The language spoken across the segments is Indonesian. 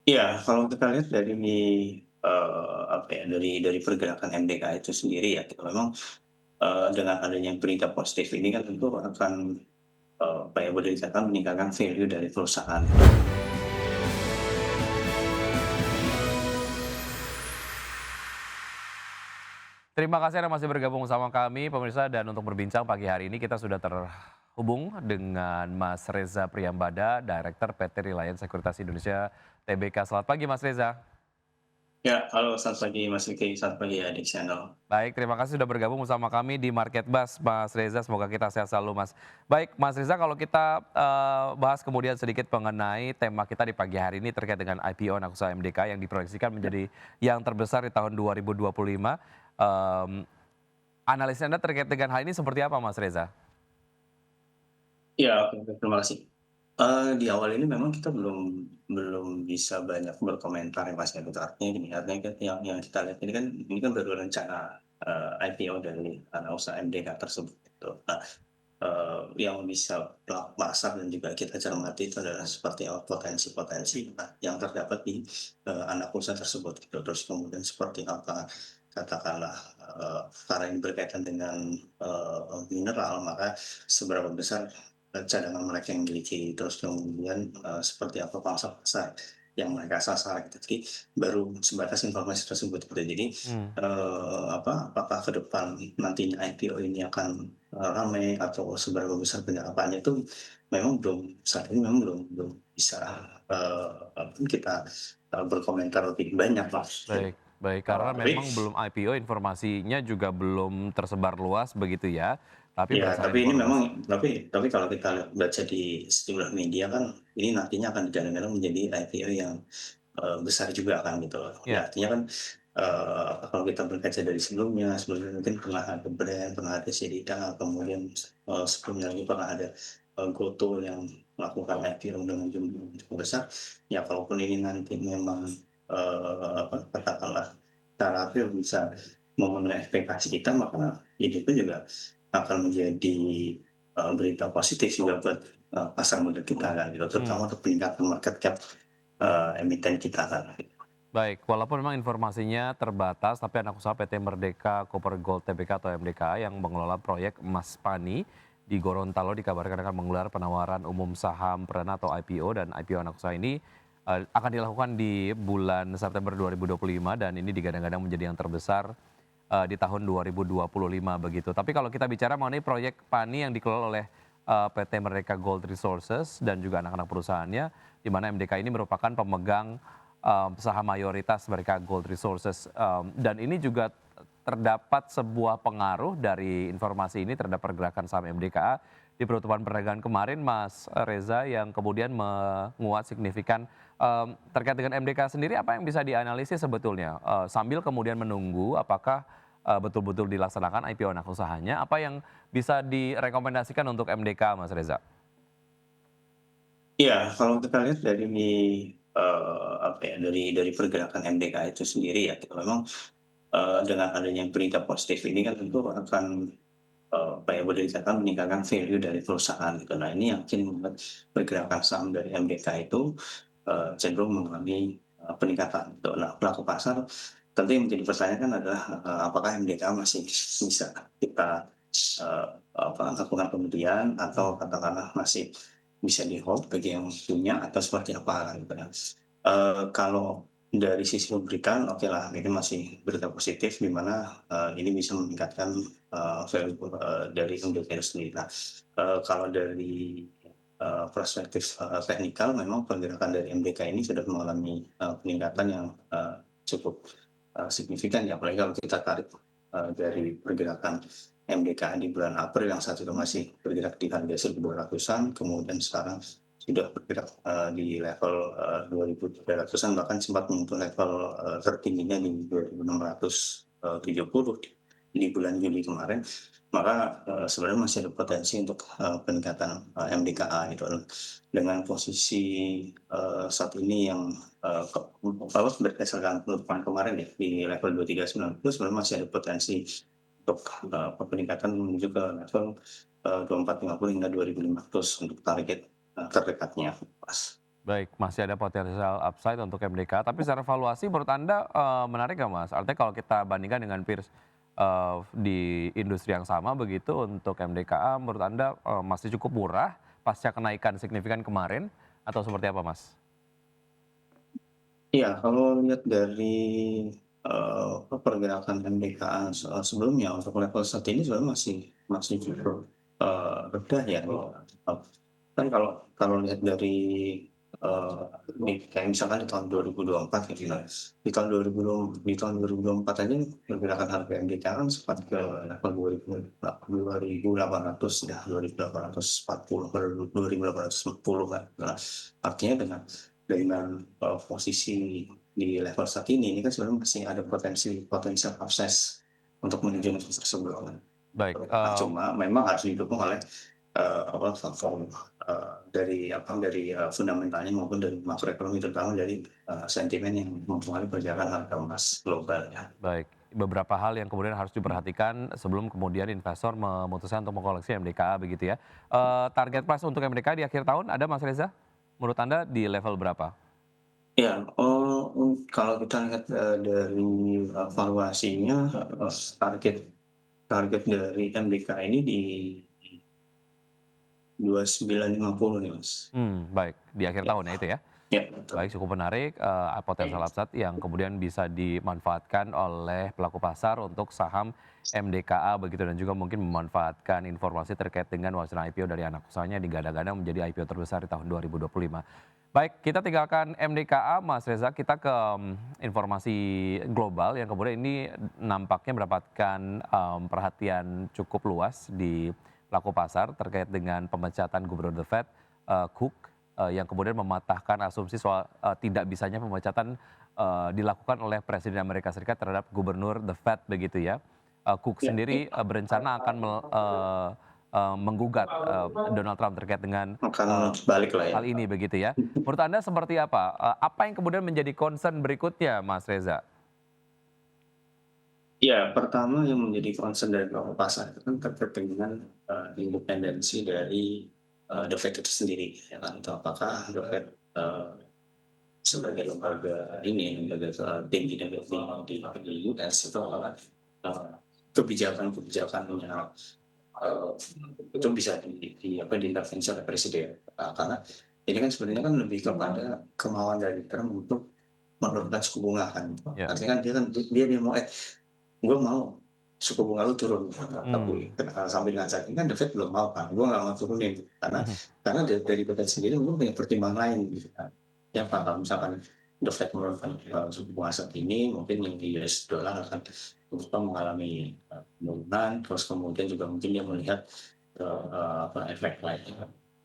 Iya, kalau kita lihat dari, apa ya, dari pergerakan MDK itu sendiri ya, gitu. Memang, dengan adanya berita positif ini kan tentu akan, apa ya, boleh dikatakan meningkatkan value dari perusahaan. Terima kasih Anda masih bergabung sama kami pemirsa dan untuk berbincang pagi hari ini kita sudah terhubung dengan Mas Reza Priyambada, Direktur PT Reliance Sekuritas Indonesia Tbk. Selamat pagi Mas Reza. Ya, halo selamat pagi Mas Vicky, selamat pagi adik channel. Baik, terima kasih sudah bergabung bersama kami di Market Bus, Mas Reza. Semoga kita sehat selalu, Mas. Baik, Mas Reza, kalau kita bahas kemudian sedikit mengenai tema kita di pagi hari ini terkait dengan IPO anak usaha MDK yang diproyeksikan menjadi yang terbesar di tahun 2025. Em, Analisis Anda terkait dengan hal ini seperti apa, Mas Reza? Iya, oke oke, terima kasih. Di awal ini memang kita belum belum bisa banyak berkomentar ya Mas ya, gitu. Artinya gini, artinya kan yang kita lihat ini kan baru rencana, IPO dari anak usaha MDK tersebut gitu. Nah, yang bisa pelaku pasar dan juga kita cermati itu adalah seperti apa potensi-potensi yang terdapat di, anak usaha tersebut gitu. Terus kemudian seperti apa, katakanlah, karena ini berkaitan dengan, mineral, maka seberapa besar, cadangan mereka yang miliki, terus kemudian, seperti apa pangsa pasar yang mereka sasar gitu. Jadi baru sebatas informasi tersebut gitu. Jadi, Hmm. apakah ke depan nantinya IPO ini akan ramai atau seberapa besar penyerapannya itu memang belum saat ini memang belum belum bisa, kita, berkomentar lebih banyak Mas, gitu. Baik, baik, karena Tapi memang belum IPO informasinya juga belum tersebar luas begitu ya, tapi ya, berdasarkan tapi ini informasi. memang tapi kalau kita baca di sejumlah media kan, ini nantinya akan digadang-gadang menjadi IPO yang, besar juga kan gitu. Ya, Ya artinya kan, kalau kita berkaca dari sebelumnya mungkin pernah ada brand, pernah ada Sedida, kemudian, sebelumnya lagi pernah ada, GoTo yang melakukan IPO dengan jumlah yang cukup besar. Ya kalaupun ini nanti memang, katakanlah startup-nya bisa memenuhi ekspektasi kita, maka ini pun juga akan menjadi, berita positif juga buat, pasar modal kita kan gitu, hmm, terutama untuk peningkatan market cap, emiten kita kan. baik. Walaupun memang informasinya terbatas, tapi anak usaha PT Merdeka Copper Gold Tbk atau MDK yang mengelola proyek Emas Pani di Gorontalo dikabarkan akan menggelar penawaran umum saham perdana atau IPO dan IPO anak usaha ini akan dilakukan di bulan September 2025 dan ini digadang-gadang menjadi yang terbesar di tahun 2025 begitu. Tapi kalau kita bicara mengenai proyek Pani yang dikelola oleh PT Merdeka Gold Resources dan juga anak-anak perusahaannya, di mana MDK ini merupakan pemegang saham mayoritas Merdeka Gold Resources. Dan ini juga terdapat sebuah pengaruh dari informasi ini terhadap pergerakan saham MDKA di penutupan perdagangan kemarin, Mas Reza, yang kemudian menguat signifikan. Terkait dengan MDK sendiri, apa yang bisa dianalisis sebetulnya? Sambil kemudian menunggu apakah betul-betul dilaksanakan IPO anak usahanya, apa yang bisa direkomendasikan untuk MDK, Mas Reza? Iya, kalau kita lihat dari, apa ya, dari pergerakan MDK itu sendiri ya, gitu. Memang, dengan adanya berita positif ini kan tentu akan, apa ya, boleh dikatakan meningkatkan value dari perusahaan gitu. Nah ini yang mungkin membuat pergerakan saham dari MDK itu, cenderung mengalami, peningkatan gitu. Nah pelaku pasar tentu yang menjadi pertanyaan kan adalah, apakah MDK masih bisa kita, lakukan pembelian atau Hmm, katakanlah masih bisa di-hold bagi yang punya atau seperti apa gitu kan. Kalau dari sisi memberikan, oke lah ini masih berita positif di mana, ini bisa meningkatkan, value, dari MDK itu sendiri. Nah, kalau dari, perspektif, teknikal memang pergerakan dari MDK ini sudah mengalami, peningkatan yang, cukup, signifikan ya, apalagi kalau kita tarik, dari pergerakan MDK di bulan April yang saat itu masih bergerak di harga 1.200-an, kemudian sekarang sudah bergerak, di level, 2.300-an, bahkan sempat menyentuh level, tertingginya di 2.670 di bulan Juli kemarin. Maka, sebenarnya masih ada potensi untuk, peningkatan, MDKA gitu loh. Dengan posisi, saat ini yang, apa, berdasarkan penutupan kemarin ya, di level 2.390 sebenarnya masih ada potensi untuk, peningkatan menuju ke level, 2.450 hingga 2.500 untuk target, terdekatnya, Mas. Baik, masih ada potensial upside untuk MDK, tapi secara valuasi menurut Anda, menarik nggak Mas? Artinya kalau kita bandingkan dengan peers, di industri yang sama begitu untuk MDKA menurut Anda, masih cukup murah pasca kenaikan signifikan kemarin atau seperti apa Mas? Iya, kalau lihat dari, pergerakan MBKA sebelumnya untuk level saat ini sebenarnya masih masih cukup, rendah ya, kan kalau kalau lihat dari, kayak misalkan di tahun 2024 gitu ya, di tahun 2024 aja pergerakan harga MBKA kan sempat ke level 2.800 ya, 2.840 per 2.810 kan. Nah, artinya dengan, posisi di level saat ini kan sebenarnya masih ada potensial upside untuk menuju level tersebut kan. Baik, Nah, cuma memang harus didukung oleh, faktor, dari fundamentalnya maupun dari makroekonomi terutama dari, sentimen yang mempengaruhi pergerakan harga emas global ya. baik. Beberapa hal yang kemudian harus diperhatikan sebelum kemudian investor memutuskan untuk mengkoleksi MDKA begitu ya. Target price untuk MDKA di akhir tahun ada Mas Reza? Menurut Anda di level berapa? Ya, kalau kita lihat, dari, valuasinya, target target dari MBK ini di 2950 nih, Mas. Baik, di akhir Ya, tahun ya itu ya? ya betul. Baik, cukup menarik, potensial upside yang kemudian bisa dimanfaatkan oleh pelaku pasar untuk saham MDKA begitu dan juga mungkin memanfaatkan informasi terkait dengan wacana IPO dari anak usahanya digadang-gadang menjadi IPO terbesar di tahun 2025. Baik, kita tinggalkan MDKA, Mas Reza, kita ke informasi global yang kemudian ini nampaknya mendapatkan, perhatian cukup luas di pelaku pasar terkait dengan pemecatan Gubernur The Fed, Cook, yang kemudian mematahkan asumsi soal, tidak bisanya pemecatan, dilakukan oleh Presiden Amerika Serikat terhadap Gubernur The Fed begitu ya. Cook Ya, sendiri, berencana akan menggugat, Donald Trump terkait dengan, akan eee, balik lah ya. hal ini begitu ya. Menurut Anda seperti apa? Apa yang kemudian menjadi concern berikutnya Mas Reza? Ya, pertama yang menjadi concern dari pelaku pasar itu kan terkait dengan, independensi dari, The Fed itu sendiri ya kan, itu apakah The Fed, sebagai lembaga ini, lembaga tinggi di US itu apakah, kebijakan-kebijakannya, eee, itu bisa diintervensi oleh presiden. Karena ini kan sebenarnya kan lebih kepada kemauan dari Trump untuk menurunkan suku bunga kan. Ya. Artinya kan dia mau, gue mau suku bunga lu turun, Mmm. tapi sampai dengan saat ini kan The Fed belum mau kan, gue nggak mau turunin karena dari The Fed sendiri mungkin punya pertimbangan lain gitu kan. Ya Pak, kalau misalkan The Fed menurunkan, suku bunga saat ini mungkin yang di US dollar akan terus mengalami, penurunan, terus kemudian juga mungkin dia melihat, efek lain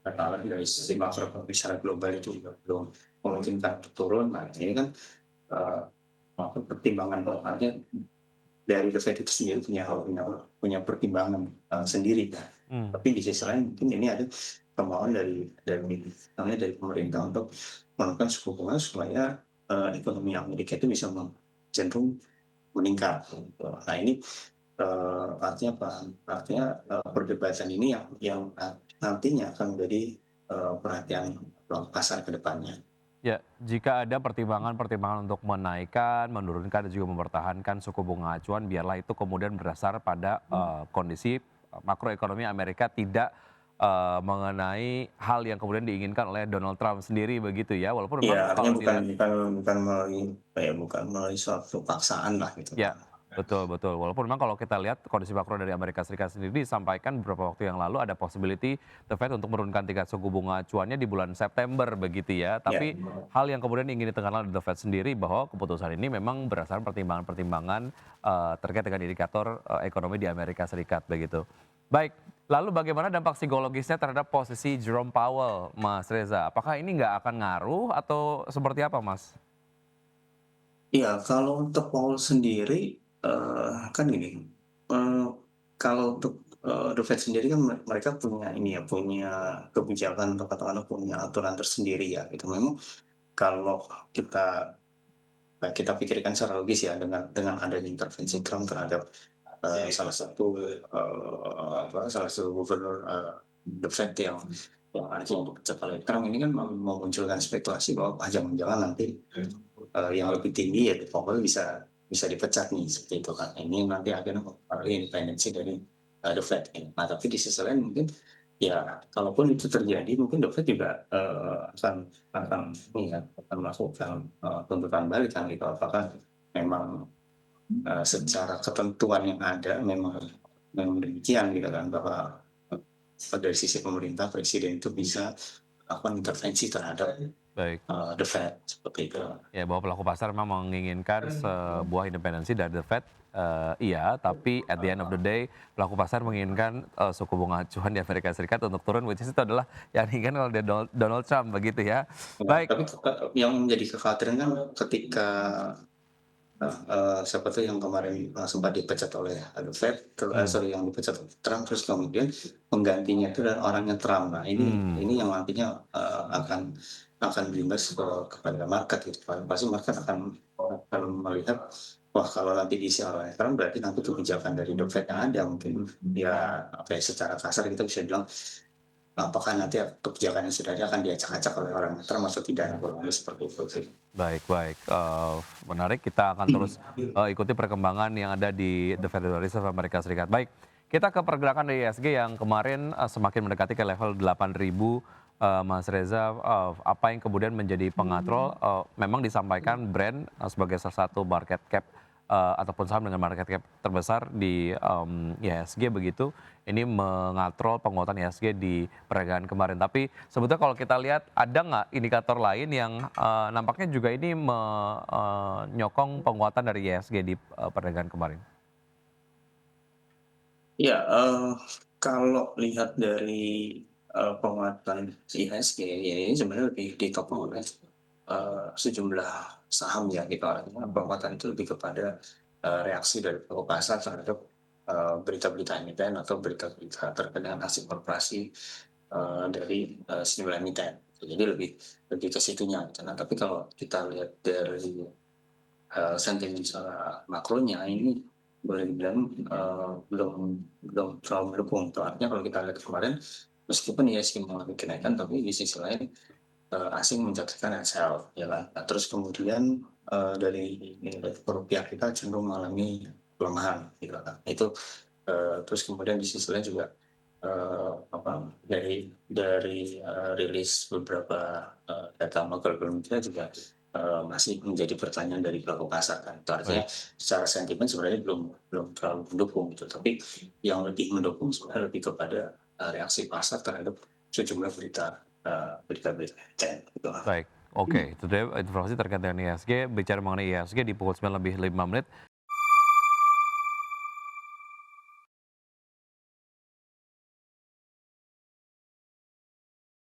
karena dari sisi makroekonomi secara global itu juga belum memungkinkan untuk turun. Nah ini kan, eee, pertimbangan artinya dari The Fed itu sendiri punya pertimbangan, sendiri kan. Mmm. Tapi di sisi lain mungkin ini ada kemauan dari pemerintah untuk menurunkan suku bunga supaya, ekonomi Amerika itu bisa cenderung meningkat gitu. Nah ini, artinya apa? Artinya, perdebatan ini yang nantinya akan menjadi, perhatian pasar ke depannya. Ya, jika ada pertimbangan-pertimbangan untuk menaikkan, menurunkan, dan juga mempertahankan suku bunga acuan, biarlah itu kemudian berdasar pada kondisi makroekonomi Amerika tidak mengenai hal yang kemudian diinginkan oleh Donald Trump sendiri begitu ya. Walaupun Iya, memang artinya kalau bukan dilihat bukan bukan melalui bukan melalui suatu paksaan lah gitu ya, kan. betul betul. Walaupun memang kalau kita lihat kondisi makro dari Amerika Serikat sendiri disampaikan beberapa waktu yang lalu ada possibility The Fed untuk menurunkan tingkat suku bunga acuannya di bulan September begitu ya. Ya, Tapi hal yang kemudian ingin ditekankan oleh The Fed sendiri bahwa keputusan ini memang berdasarkan pertimbangan-pertimbangan terkait dengan indikator ekonomi di Amerika Serikat begitu. Baik, lalu bagaimana dampak psikologisnya terhadap posisi Jerome Powell, Mas Reza? Apakah ini nggak akan ngaruh atau seperti apa, Mas? iya kalau untuk Paul sendiri, kan gini, eee, kalau untuk, The Fed sendiri kan mereka punya ini ya, punya kebijakan atau katakanlah punya aturan tersendiri ya gitu. Memang kalau kita kita pikirkan secara logis ya dengan adanya intervensi Trump terhadap, salah satu gubernur, The Fed yang yang akhirnya dipecat oleh Trump ini kan memunculkan spekulasi bahwa jangan-jangan nanti yang lebih tinggi ya Powell bisa bisa dipecat nih seperti itu kan. Ini nanti akhirnya mempengaruhi independensi dari The Fed. Nah tapi di sisi lain mungkin ya kalaupun itu terjadi mungkin The Fed juga akan ini ya, akan melakukan tuntutan balik kan gitu. Apakah memang secara ketentuan yang ada memang demikian gitu kan bahwa dari sisi pemerintah presiden itu bisa melakukan intervensi terhadap Baik. The Fed seperti itu. Ya, bahwa pelaku pasar memang menginginkan sebuah independensi dari The Fed, iya, tapi at the end of the day pelaku pasar menginginkan suku bunga acuan di Amerika Serikat untuk turun, which is itu adalah yang diinginkan oleh Donald Trump begitu ya. Nah, Baik. tapi yang menjadi kekhawatiran kan ketika siapa tuh yang kemarin sempat dipecat oleh The Fed, sorry yang dipecat oleh Trump, terus kemudian penggantinya itu adalah orangnya Trump. Nah ini yang nantinya akan berimbas kepada market gitu. Pasti market akan melihat wah kalau nanti diisi oleh Trump berarti nanti kebijakan dari The Fed yang ada mungkin ya apa ya secara kasar kita bisa bilang apakah nanti kebijakan yang sudah ada akan diacak-acak oleh orang Trump atau tidak, seperti itu sih. Baik, baik, menarik, kita akan terus ikuti perkembangan yang ada di The Federal Reserve Amerika Serikat. Baik, kita ke pergerakan dari ISG yang kemarin semakin mendekati ke level 8.000, Mas Reza, apa yang kemudian menjadi pengatrol, memang disampaikan Brand sebagai salah satu market cap ataupun saham dengan market cap terbesar di IHSG begitu, ini mengatrol penguatan IHSG di perdagangan kemarin. Tapi sebetulnya kalau kita lihat ada nggak indikator lain yang nampaknya juga ini menyokong penguatan dari IHSG di perdagangan kemarin? Ya, kalau lihat dari penguatan IHSG ya ini sebenarnya lebih ditopang oleh sejumlah saham ya gitu. Artinya penguatan itu lebih kepada reaksi dari pelaku pasar terhadap berita-berita emiten atau berita-berita terkait dengan hasil korporasi dari sejumlah emiten. Jadi lebih lebih ke situnya gitu. Nah, tapi kalau kita lihat dari sentimen secara makronya ini boleh dibilang belum belum terlalu mendukung. Itu artinya kalau kita lihat kemarin meskipun IHSG mengalami kenaikan, tapi di sisi lain asing mencatatkan sell, ya kan. Nah, terus kemudian dari nilai tukar rupiah kita cenderung mengalami pelemahan, gitu kan. Itu terus kemudian di sisi lain juga apa dari rilis beberapa data makroekonomika juga masih menjadi pertanyaan dari pelaku pasar kan. Itu artinya Baik. secara sentimen sebenarnya belum terlalu mendukung gitu. Tapi yang lebih mendukung sebenarnya lebih kepada reaksi pasar terhadap sejumlah berita-berita emiten gitu. Baik, oke, itu dia informasi terkait dengan IHSG. Bicara mengenai IHSG di pukul 9 lebih 5 menit,